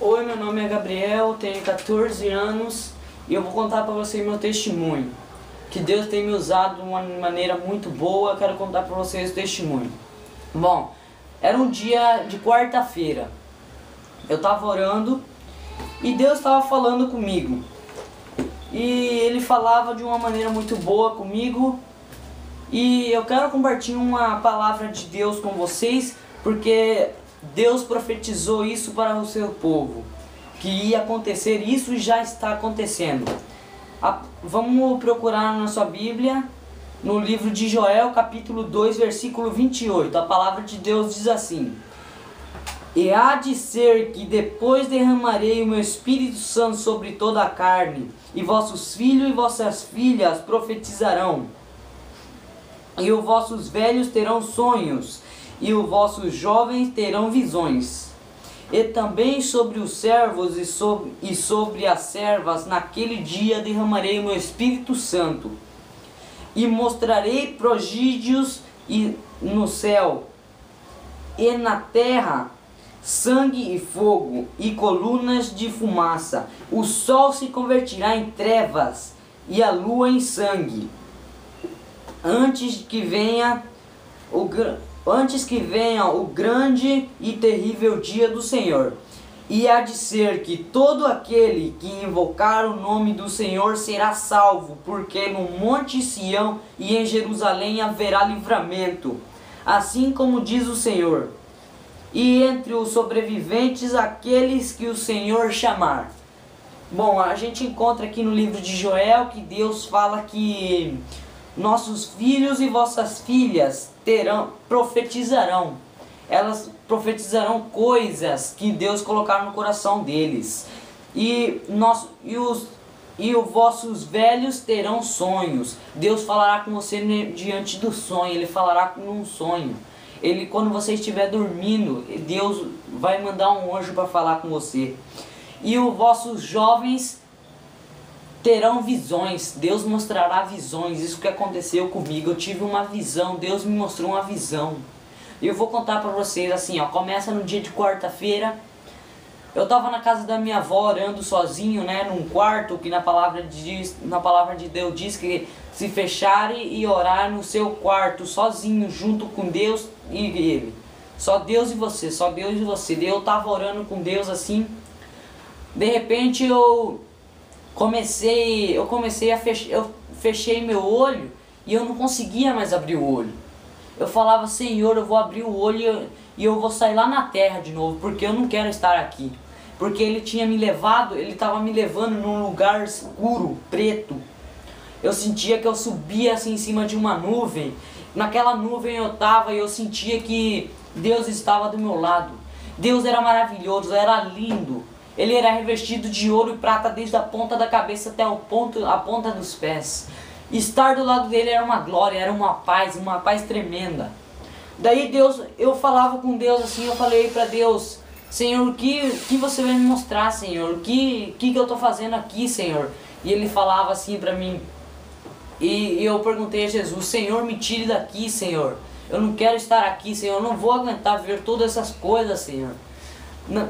Oi, meu nome é Gabriel, tenho 14 anos e eu vou contar para você meu testemunho. Que Deus tem me usado de uma maneira muito boa, quero contar para vocês o testemunho. Bom, era um dia de quarta-feira, eu estava orando e Deus estava falando comigo. E Ele falava de uma maneira muito boa comigo e eu quero compartilhar uma palavra de Deus com vocês, porque Deus profetizou isso para o seu povo, que ia acontecer isso e já está acontecendo. Vamos procurar na sua Bíblia, no livro de Joel, capítulo 2, versículo 28. A palavra de Deus diz assim: E há de ser que depois derramarei o meu Espírito Santo sobre toda a carne, e vossos filhos e vossas filhas profetizarão, e os vossos velhos terão sonhos, e os vossos jovens terão visões. E também sobre os servos e sobre as servas naquele dia derramarei o meu Espírito Santo, e mostrarei prodígios no céu e na terra, sangue e fogo, e colunas de fumaça. O sol se converterá em trevas, e a lua em sangue, antes que venha o grande e terrível dia do Senhor. E há de ser que todo aquele que invocar o nome do Senhor será salvo, porque no monte Sião e em Jerusalém haverá livramento, assim como diz o Senhor. E entre os sobreviventes, aqueles que o Senhor chamar. Bom, a gente encontra aqui no livro de Joel que Deus fala que nossos filhos e vossas filhas profetizarão. Elas profetizarão coisas que Deus colocar no coração deles. E os vossos velhos terão sonhos. Deus falará com você diante do sonho. Ele falará com um sonho. Quando você estiver dormindo, Deus vai mandar um anjo para falar com você. E os vossos jovens terão visões. Deus mostrará visões. Isso que aconteceu comigo. Eu tive uma visão. Deus me mostrou uma visão. E eu vou contar para vocês assim, ó. Começa no dia de quarta-feira. Eu estava na casa da minha avó orando sozinho, né, num quarto, que na palavra de Deus diz que se fecharem e orar no seu quarto, sozinho, junto com Deus e Ele. Só Deus e você, só Deus e você. Eu estava orando com Deus assim. De repente eu fechei meu olho e eu não conseguia mais abrir o olho. Eu falava: Senhor, eu vou abrir o olho e eu vou sair lá na terra de novo, porque eu não quero estar aqui. Porque Ele estava me levando num lugar escuro, preto. Eu sentia que eu subia assim em cima de uma nuvem. Naquela nuvem eu estava e eu sentia que Deus estava do meu lado. Deus era maravilhoso, era lindo. Ele era revestido de ouro e prata desde a ponta da cabeça até a ponta dos pés. Estar do lado dele era uma glória, era uma paz tremenda. Daí eu falava com Deus assim, eu falei para Deus: Senhor, o que você vai me mostrar, Senhor? O que eu estou fazendo aqui, Senhor? E Ele falava assim para mim. E eu perguntei a Jesus: Senhor, me tire daqui, Senhor. Eu não quero estar aqui, Senhor. Eu não vou aguentar ver todas essas coisas, Senhor.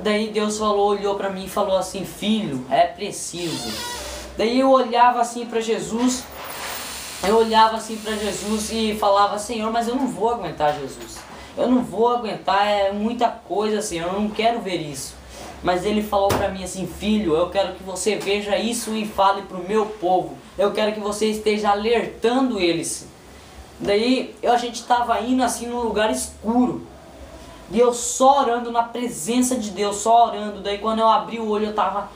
Daí Deus olhou para mim e falou assim: filho, é preciso. Daí eu olhava assim para Jesus. E falava: Senhor, mas eu não vou aguentar, Jesus. Eu não vou aguentar, é muita coisa, Senhor. Eu não quero ver isso. Mas Ele falou para mim assim: filho, eu quero que você veja isso e fale para o meu povo. Eu quero que você esteja alertando eles. Daí a gente estava indo assim num lugar escuro. E eu só orando na presença de Deus, só orando. Daí quando eu abri o olho eu tava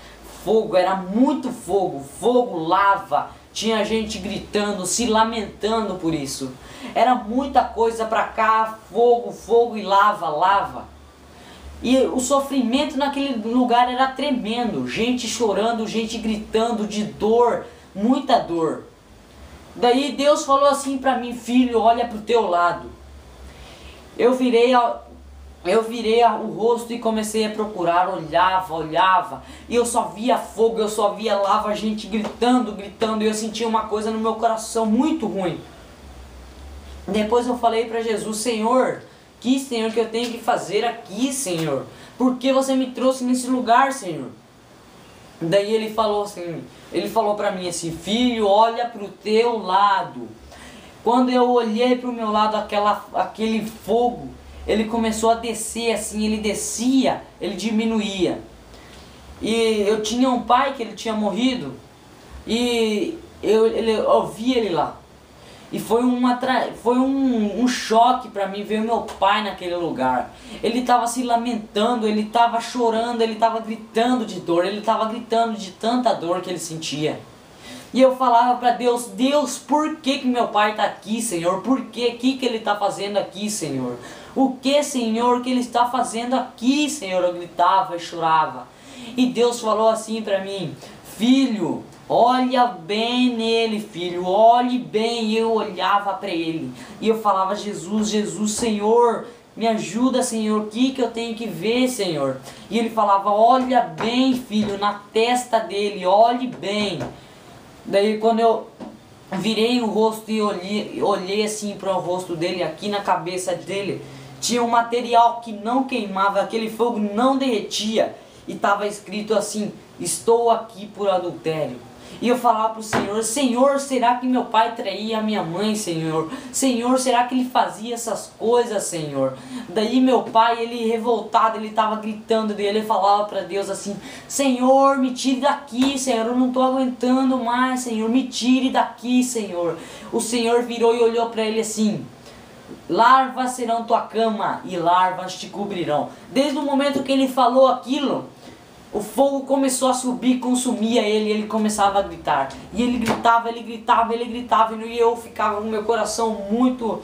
fogo, era muito fogo, lava. Tinha gente gritando, se lamentando por isso. Era muita coisa pra cá, fogo e lava. E o sofrimento naquele lugar era tremendo. Gente chorando, gente gritando de dor, muita dor. Daí Deus falou assim pra mim: filho, olha pro teu lado. Eu virei o rosto e comecei a procurar, olhava, e eu só via fogo, eu só via lava, gente gritando, e eu sentia uma coisa no meu coração muito ruim. Depois eu falei para Jesus: Senhor, que, Senhor, que eu tenho que fazer aqui, Senhor? Por que você me trouxe nesse lugar, Senhor? Daí ele falou assim, ele falou para mim assim, filho, olha para o teu lado. Quando eu olhei para o meu lado, aquele fogo, ele começou a descer assim, ele descia, ele diminuía. E eu tinha um pai que ele tinha morrido, e eu vi ele lá. E foi um choque para mim ver meu pai naquele lugar. Ele estava se lamentando, ele estava chorando, ele estava gritando de dor, ele estava gritando de tanta dor que ele sentia. E eu falava para Deus, Deus, por que meu pai está aqui, Senhor? Por que que ele está fazendo aqui, Senhor? O que, Senhor, que ele está fazendo aqui, Senhor? Eu gritava e chorava. E Deus falou assim para mim, filho, olha bem nele, filho, olhe bem. E eu olhava para ele e eu falava, Jesus, Jesus, Senhor, me ajuda, Senhor, o que eu tenho que ver, Senhor? E ele falava, olha bem, filho, na testa dele, olhe bem. Daí quando eu virei o rosto e olhei assim para o rosto dele, aqui na cabeça dele, tinha um material que não queimava, aquele fogo não derretia. E estava escrito assim, estou aqui por adultério. E eu falava para o Senhor, Senhor, será que meu pai traía a minha mãe, Senhor? Senhor, será que ele fazia essas coisas, Senhor? Daí meu pai, ele revoltado, ele estava gritando dele, ele falava para Deus assim, Senhor, me tire daqui, Senhor, eu não estou aguentando mais, Senhor, me tire daqui, Senhor. O Senhor virou e olhou para ele assim, larvas serão tua cama e larvas te cobrirão. Desde o momento que ele falou aquilo, o fogo começou a subir, consumia ele, ele começava a gritar. E ele gritava, ele gritava, ele gritava. E eu ficava com meu coração muito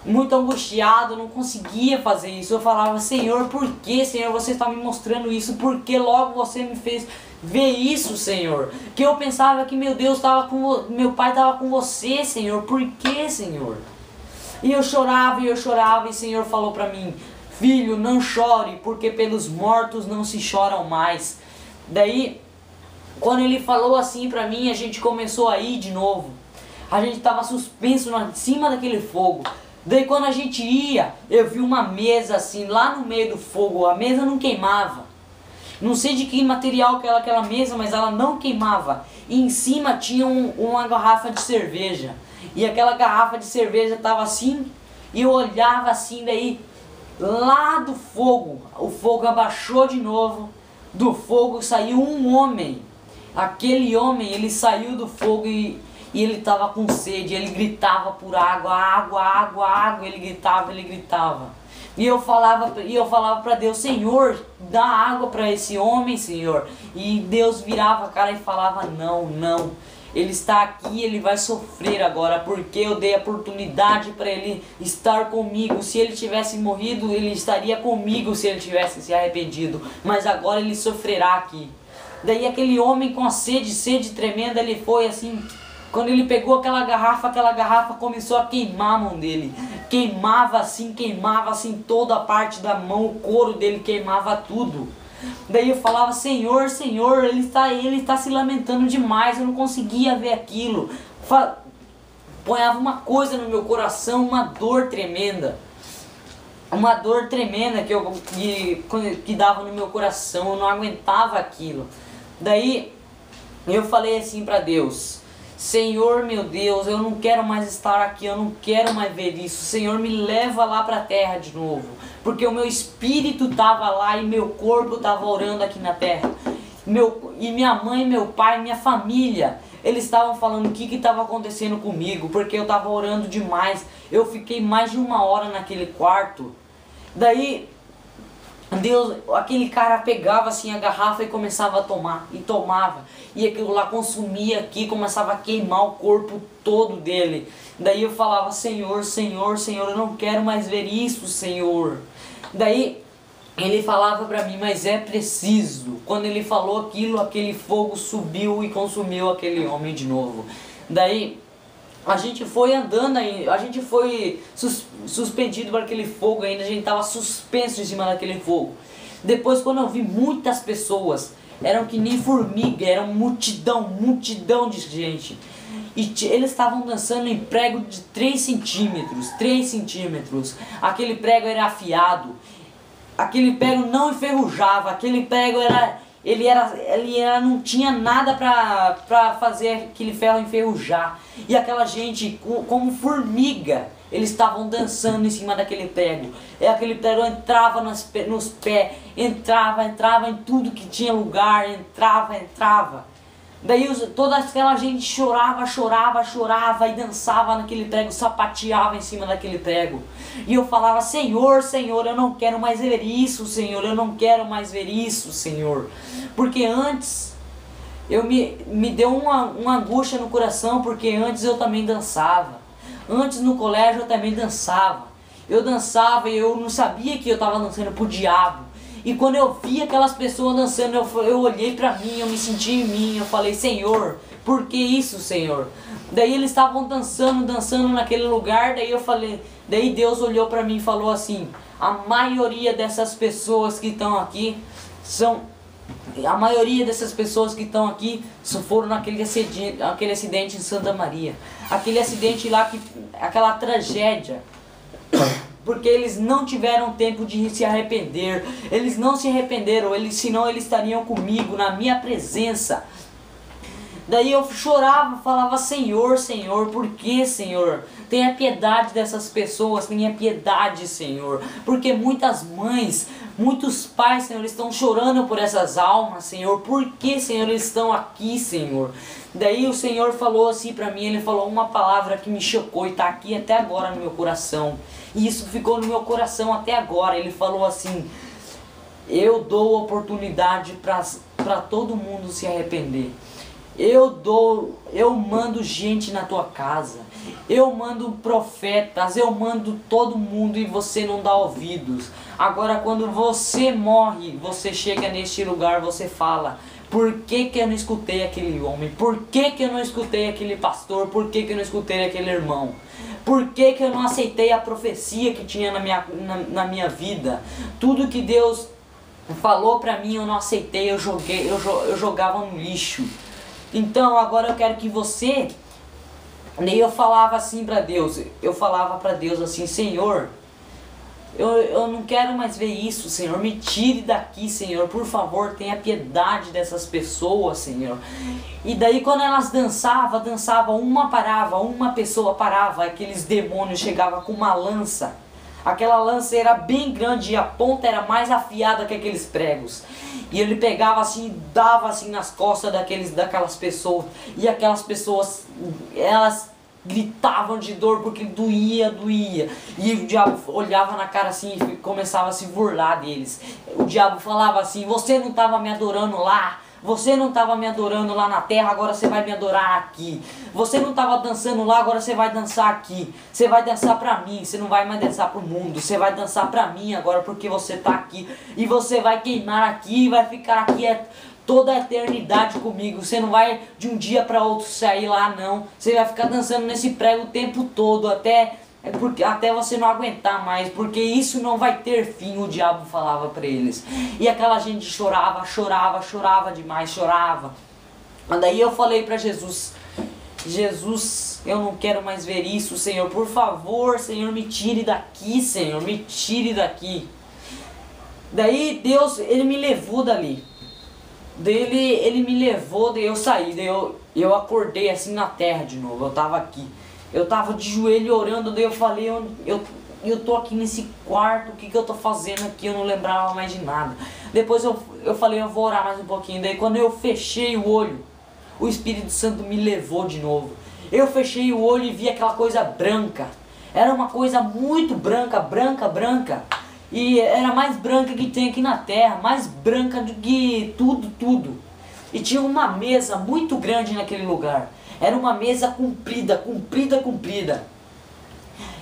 angustiado, não conseguia fazer isso. Eu falava, Senhor, por que, Senhor, você está me mostrando isso? Por que logo você me fez ver isso, Senhor? Que eu pensava que meu Deus estava meu pai estava com você, Senhor. Por que, Senhor? E eu chorava, e o Senhor falou para mim, filho, não chore, porque pelos mortos não se choram mais. Daí, quando ele falou assim pra mim, a gente começou a ir de novo. A gente estava suspenso em cima daquele fogo. Daí quando a gente ia, eu vi uma mesa assim, lá no meio do fogo. A mesa não queimava. Não sei de que material que era aquela mesa, mas ela não queimava. E em cima tinha uma garrafa de cerveja. E aquela garrafa de cerveja estava assim, e eu olhava assim, daí lá do fogo, o fogo abaixou de novo, do fogo saiu um homem. Aquele homem, ele saiu do fogo e ele estava com sede, ele gritava por água, água, água, água, ele gritava. E eu falava para Deus, Senhor, dá água para esse homem, Senhor. E Deus virava a cara e falava, não, não. Ele está aqui, ele vai sofrer agora, porque eu dei a oportunidade para ele estar comigo. Se ele tivesse morrido, ele estaria comigo se ele tivesse se arrependido. Mas agora ele sofrerá aqui. Daí aquele homem com a sede tremenda, ele foi assim, quando ele pegou aquela garrafa começou a queimar a mão dele. Queimava assim toda a parte da mão, o couro dele queimava tudo. Daí eu falava, Senhor, Senhor, ele está se lamentando demais, eu não conseguia ver aquilo. Ponhava uma coisa no meu coração, uma dor tremenda. Uma dor tremenda que dava no meu coração, eu não aguentava aquilo. Daí eu falei assim para Deus, Senhor, meu Deus, eu não quero mais estar aqui, eu não quero mais ver isso. Senhor, me leva lá para a terra de novo. Porque o meu espírito estava lá e meu corpo estava orando aqui na terra. E minha mãe, meu pai, minha família, eles estavam falando o que estava acontecendo comigo. Porque eu estava orando demais. Eu fiquei mais de 1 hora naquele quarto. Daí, Deus, aquele cara pegava assim a garrafa e começava a tomar. E tomava. E aquilo lá consumia aqui, começava a queimar o corpo todo dele. Daí eu falava, Senhor, Senhor, Senhor, eu não quero mais ver isso, Senhor. Daí ele falava para mim, mas é preciso. Quando ele falou aquilo, aquele fogo subiu e consumiu aquele homem de novo. Daí a gente foi andando, a gente foi suspendido por aquele fogo ainda, a gente estava suspenso em cima daquele fogo. Depois, quando eu vi muitas pessoas, eram que nem formiga, era multidão de gente. E eles estavam dançando em prego de 3 centímetros, 3 centímetros. Aquele prego era afiado. Aquele prego não enferrujava. Aquele prego não tinha nada pra fazer aquele ferro enferrujar. E aquela gente, como formiga, eles estavam dançando em cima daquele prego. E aquele prego entrava nos pés, entrava em tudo que tinha lugar, entrava. Daí toda aquela gente chorava e dançava naquele prego, sapateava em cima daquele prego. E eu falava: Senhor, Senhor, eu não quero mais ver isso, Senhor, eu não quero mais ver isso, Senhor. Porque antes, me deu uma angústia no coração, porque antes eu também dançava. Antes no colégio eu também dançava. Eu dançava e eu não sabia que eu estava dançando pro diabo. E quando eu vi aquelas pessoas dançando, eu olhei pra mim, eu me senti em mim, eu falei: Senhor, por que isso, Senhor? Daí eles estavam dançando naquele lugar, daí Deus olhou pra mim e falou assim: a maioria dessas pessoas que estão aqui foram naquele acidente em Santa Maria. Aquele acidente lá, aquela tragédia. Porque eles não tiveram tempo de se arrepender. Eles não se arrependeram, senão eles estariam comigo, na minha presença. Daí eu chorava, falava: Senhor, Senhor, por que, Senhor? Tenha piedade dessas pessoas, tenha piedade, Senhor. Porque muitas mães, muitos pais, Senhor, estão chorando por essas almas, Senhor. Por que, Senhor, eles estão aqui, Senhor? Daí o Senhor falou assim pra mim, Ele falou uma palavra que me chocou e está aqui até agora no meu coração. E isso ficou no meu coração até agora. Ele falou assim: eu dou oportunidade para todo mundo se arrepender. Eu mando gente na tua casa. Eu mando profetas, eu mando todo mundo e você não dá ouvidos. Agora quando você morre, você chega neste lugar, você fala: por que eu não escutei aquele homem? Por que eu não escutei aquele pastor? Por que eu não escutei aquele irmão? Por que eu não aceitei a profecia que tinha na minha vida? Tudo que Deus falou pra mim eu não aceitei, eu jogava no lixo. Então agora eu quero que você... Daí eu falava assim pra Deus, assim: Senhor, eu não quero mais ver isso, Senhor, me tire daqui, Senhor, por favor, tenha piedade dessas pessoas, Senhor. E daí quando elas dançavam, uma pessoa parava, aqueles demônios chegavam com uma lança. Aquela lança era bem grande e a ponta era mais afiada que aqueles pregos. E ele pegava assim e dava assim nas costas daquelas pessoas. E aquelas pessoas, elas gritavam de dor porque doía. E o diabo olhava na cara assim e começava a se burlar deles. O diabo falava assim: você não estava me adorando lá? Você não estava me adorando lá na terra, agora você vai me adorar aqui. Você não estava dançando lá, agora você vai dançar aqui. Você vai dançar pra mim, você não vai mais dançar pro mundo. Você vai dançar pra mim agora porque você tá aqui. E você vai queimar aqui e vai ficar aqui toda a eternidade comigo. Você não vai de um dia para outro sair lá, não. Você vai ficar dançando nesse prego o tempo todo, até você não aguentar mais, porque isso não vai ter fim, o diabo falava para eles. E aquela gente chorava demais, chorava. Daí eu falei para Jesus: Jesus, eu não quero mais ver isso, Senhor, por favor, Senhor, me tire daqui, Senhor, me tire daqui. Daí Deus, Ele me levou dali. Ele me levou, daí eu saí, daí eu acordei assim na terra de novo, eu tava aqui. Eu tava de joelho orando, daí eu falei: eu tô aqui nesse quarto, o que eu tô fazendo aqui? Eu não lembrava mais de nada. Depois eu falei: eu vou orar mais um pouquinho. Daí quando eu fechei o olho, o Espírito Santo me levou de novo. Eu fechei o olho e vi aquela coisa branca. Era uma coisa muito branca. E era mais branca que tem aqui na terra, mais branca do que tudo. E tinha uma mesa muito grande naquele lugar. Era uma mesa comprida.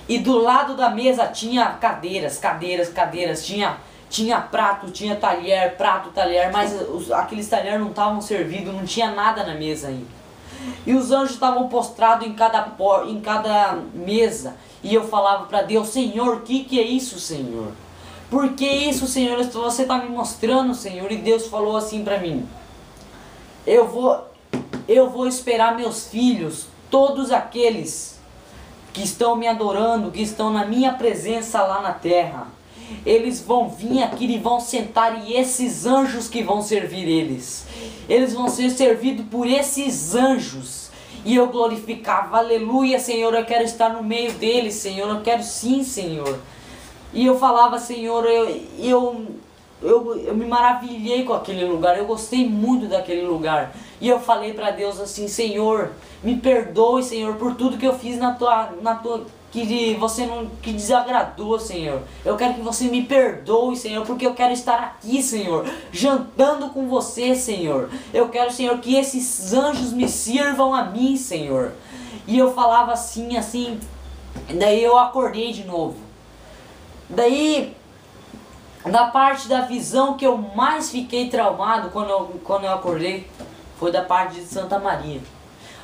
E do lado da mesa tinha cadeiras. Tinha prato, tinha talher, mas aqueles talheres não estavam servidos, não tinha nada na mesa ainda. E os anjos estavam postrados em cada mesa. E eu falava para Deus: Senhor, o que é isso, Senhor? Por que isso, Senhor? Você está me mostrando, Senhor. E Deus falou assim para mim: eu vou esperar meus filhos todos aqueles que estão me adorando, que estão na minha presença lá na terra, eles vão vir aqui e vão sentar, e esses anjos que vão servir eles vão ser servidos por esses anjos. E eu glorificava, aleluia, Senhor, eu quero estar no meio deles, Senhor, eu quero sim, Senhor. E eu falava, Senhor, eu me maravilhei com aquele lugar, eu gostei muito daquele lugar. E eu falei para Deus assim, Senhor, me perdoe, Senhor, por tudo que eu fiz que desagradou, Senhor. Eu quero que você me perdoe, Senhor, porque eu quero estar aqui, Senhor, jantando com você, Senhor. Eu quero, Senhor, que esses anjos me sirvam a mim, Senhor. E eu falava assim, daí eu acordei de novo. Daí, da parte da visão que eu mais fiquei traumado quando eu acordei, foi da parte de Santa Maria.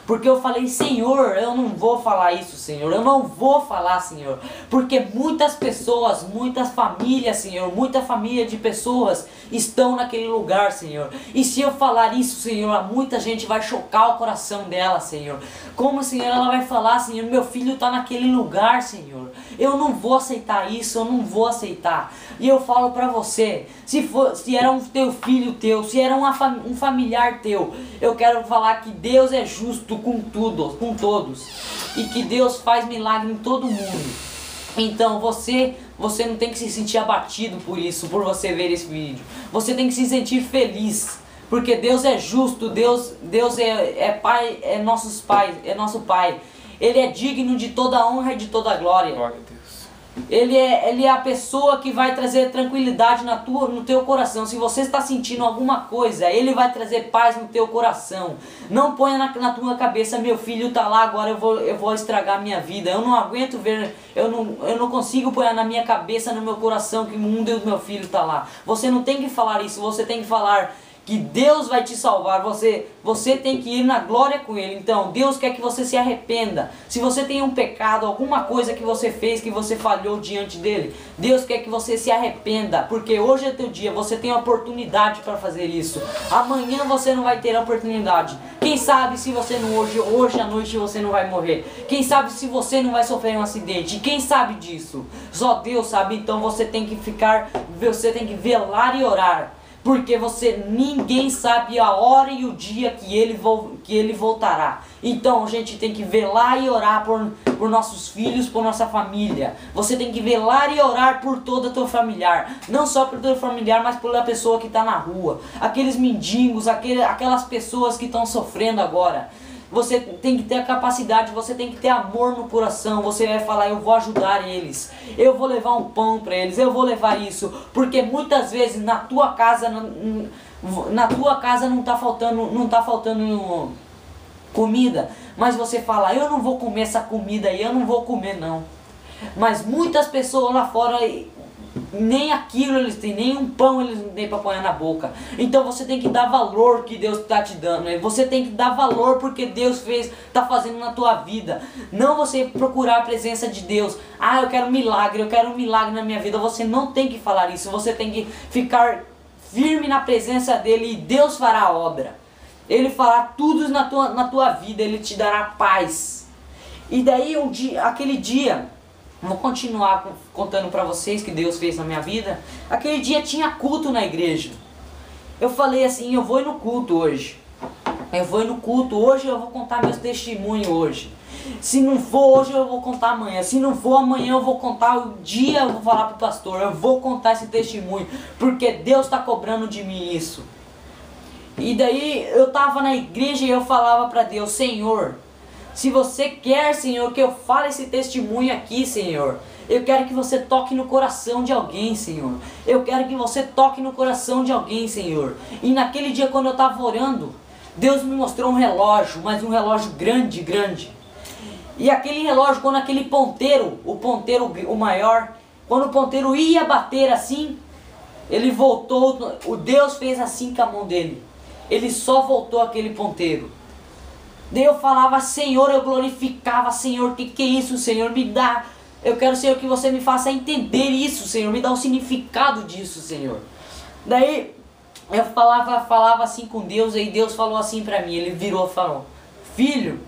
Porque eu falei, Senhor, eu não vou falar isso, Senhor. Eu não vou falar, Senhor. Porque muitas pessoas, muitas famílias, Senhor, muita família de pessoas estão naquele lugar, Senhor. E se eu falar isso, Senhor, muita gente vai chocar o coração dela, Senhor. Como, Senhor, ela vai falar, Senhor, meu filho está naquele lugar, Senhor. Eu não vou aceitar isso, eu não vou aceitar. E eu falo para você, se era um teu filho teu, se era um familiar teu, eu quero falar que Deus é justo com todos, e que Deus faz milagre em todo mundo. Então você não tem que se sentir abatido por isso, por você ver esse vídeo. Você tem que se sentir feliz, porque Deus é justo, Deus é Pai, é nosso Pai. Ele é digno de toda honra e de toda glória. Glória a Deus. Ele é a pessoa que vai trazer tranquilidade no teu coração. Se você está sentindo alguma coisa, Ele vai trazer paz no teu coração. Não ponha na tua cabeça, meu filho está lá, agora eu vou estragar a minha vida. Eu não aguento ver, eu não consigo pôr na minha cabeça, no meu coração, que o mundo do meu filho está lá. Você não tem que falar isso, você tem que falar que Deus vai te salvar, você tem que ir na glória com Ele. Então Deus quer que você se arrependa. Se você tem um pecado, alguma coisa que você fez, que você falhou diante dele, Deus quer que você se arrependa, porque hoje é teu dia, você tem a oportunidade para fazer isso. Amanhã você não vai ter a oportunidade. Quem sabe se você não hoje à noite você não vai morrer. Quem sabe se você não vai sofrer um acidente. Quem sabe disso? Só Deus sabe. Então você tem que velar e orar. Porque ninguém sabe a hora e o dia que ele voltará. Então a gente tem que velar e orar por nossos filhos, por nossa família. Você tem que velar e orar por todo o teu familiar. Não só por teu familiar, mas pela pessoa que está na rua. Aqueles mendigos, aquelas pessoas que estão sofrendo agora. Você tem que ter a capacidade, você tem que ter amor no coração. Você vai falar, eu vou ajudar eles, eu vou levar um pão para eles, eu vou levar isso. Porque muitas vezes na tua casa não está faltando comida, mas você fala, eu não vou comer essa comida aí, eu não vou comer não. Mas muitas pessoas lá fora, nem aquilo eles têm, nem um pão eles não têm para pôr na boca. Então você tem que dar valor que Deus está te dando. Você tem que dar valor porque Deus está fazendo na tua vida. Não você procurar a presença de Deus. Ah, eu quero um milagre na minha vida. Você não tem que falar isso. Você tem que ficar firme na presença dele e Deus fará a obra. Ele fará tudo na tua vida. Ele te dará paz. E daí aquele dia, vou continuar contando para vocês que Deus fez na minha vida. Aquele dia tinha culto na igreja. Eu falei assim, eu vou ir no culto hoje. Hoje eu vou contar meus testemunhos hoje. Se não for hoje eu vou contar amanhã. Se não for amanhã eu vou contar o dia, eu vou falar pro pastor. Eu vou contar esse testemunho, porque Deus está cobrando de mim isso. E daí eu tava na igreja e eu falava para Deus, Senhor, se você quer, Senhor, que eu fale esse testemunho aqui, Senhor, eu quero que você toque no coração de alguém, Senhor. Eu quero que você toque no coração de alguém, Senhor. E naquele dia quando eu estava orando, Deus me mostrou um relógio, mas um relógio grande, grande. E aquele relógio, quando aquele ponteiro, o maior, quando o ponteiro ia bater assim, ele voltou, o Deus fez assim com a mão dele. Ele só voltou aquele ponteiro. Daí eu falava, Senhor, eu glorificava, Senhor, que é isso, Senhor, me dá. Eu quero, Senhor, que você me faça entender isso, Senhor, me dá o significado disso, Senhor. Daí eu falava assim com Deus, e Deus falou assim pra mim, ele virou e falou, filho,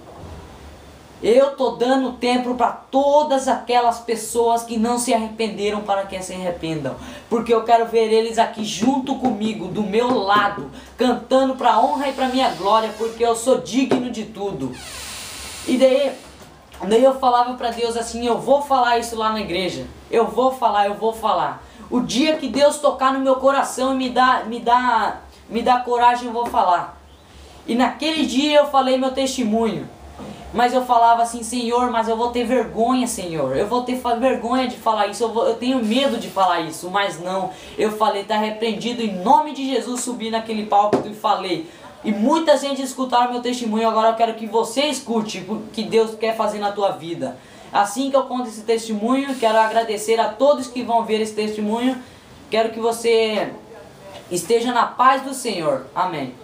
Eu tô dando tempo para todas aquelas pessoas que não se arrependeram, para que se arrependam. Porque eu quero ver eles aqui junto comigo, do meu lado, cantando para honra e para minha glória, porque eu sou digno de tudo. E daí eu falava para Deus assim, eu vou falar isso lá na igreja. Eu vou falar. O dia que Deus tocar no meu coração e me dá coragem, eu vou falar. E naquele dia eu falei meu testemunho. Mas eu falava assim, Senhor, mas eu vou ter vergonha, Senhor. Eu vou ter vergonha de falar isso. Eu tenho medo de falar isso. Mas não, eu falei, tá repreendido em nome de Jesus. Subi naquele palco e falei. E muita gente escutaram meu testemunho. Agora eu quero que você escute o que Deus quer fazer na tua vida. Assim que eu conto esse testemunho, quero agradecer a todos que vão ver esse testemunho. Quero que você esteja na paz do Senhor. Amém.